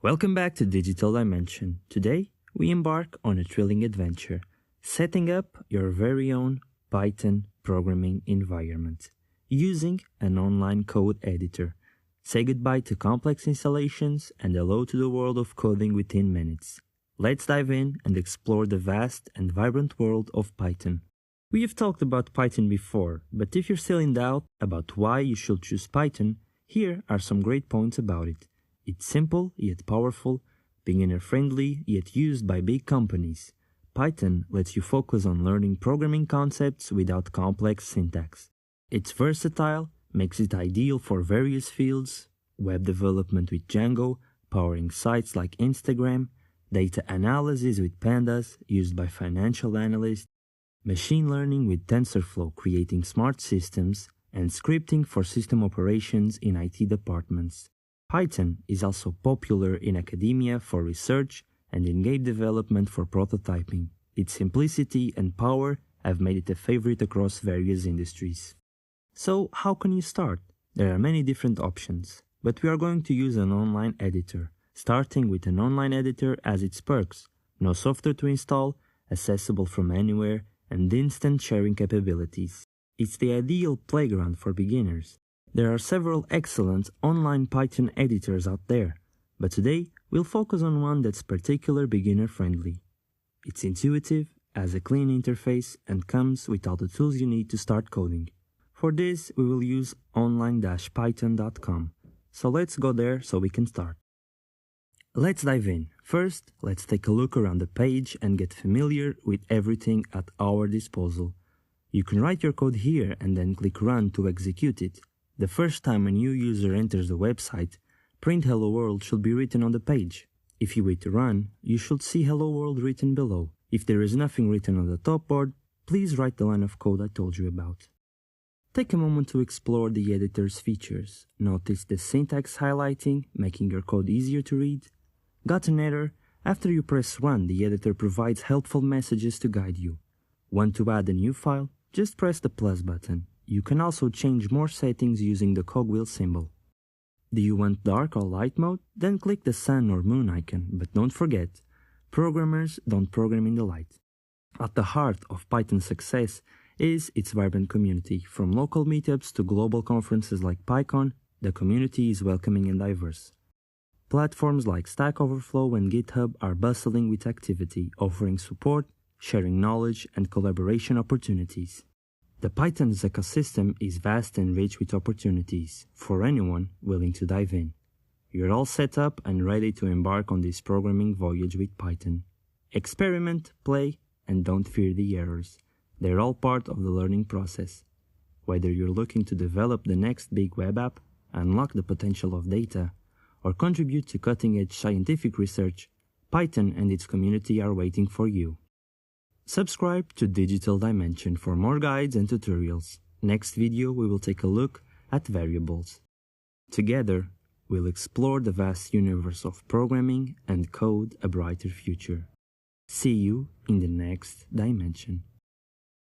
Welcome back to Digital Dimension. Today, we embark on a thrilling adventure, setting up your very own Python programming environment using an online code editor. Say goodbye to complex installations and hello to the world of coding within minutes. Let's dive in and explore the vast and vibrant world of Python. We have talked about Python before, but if you're still in doubt about why you should choose Python, here are some great points about it. It's simple yet powerful, beginner-friendly yet used by big companies. Python lets you focus on learning programming concepts without complex syntax. It's versatile, makes it ideal for various fields: web development with Django, powering sites like Instagram, data analysis with pandas used by financial analysts, machine learning with TensorFlow creating smart systems, and scripting for system operations in IT departments. Python is also popular in academia for research and in game development for prototyping. Its simplicity and power have made it a favorite across various industries. So, how can you start? There are many different options, but we are going to use an online editor, starting with an online editor as its perks: no software to install, accessible from anywhere, and instant sharing capabilities. It's the ideal playground for beginners. There are several excellent online Python editors out there, but today we'll focus on one that's particularly beginner-friendly. It's intuitive, has a clean interface, and comes with all the tools you need to start coding. For this, we will use online-python.com. So let's go there so we can start. Let's dive in. First, let's take a look around the page and get familiar with everything at our disposal. You can write your code here and then click Run to execute it. The first time a new user enters the website, print Hello World should be written on the page. If you wait to run, you should see Hello World written below. If there is nothing written on the top board, please write the line of code I told you about. Take a moment to explore the editor's features. Notice the syntax highlighting, making your code easier to read. Got an error? After you press Run, the editor provides helpful messages to guide you. Want to add a new file? Just press the plus button. You can also change more settings using the cogwheel symbol. Do you want dark or light mode? Then click the sun or moon icon, but don't forget, programmers don't program in the light. At the heart of Python's success is its vibrant community. From local meetups to global conferences like PyCon, the community is welcoming and diverse. Platforms like Stack Overflow and GitHub are bustling with activity, offering support, sharing knowledge, and collaboration opportunities. The Python's ecosystem is vast and rich with opportunities for anyone willing to dive in. You're all set up and ready to embark on this programming voyage with Python. Experiment, play, and don't fear the errors. They're all part of the learning process. Whether you're looking to develop the next big web app, unlock the potential of data, or contribute to cutting-edge scientific research, Python and its community are waiting for you. Subscribe to Digital Dimension for more guides and tutorials. Next video we will take a look at variables. Together, we'll explore the vast universe of programming and code a brighter future. See you in the next dimension.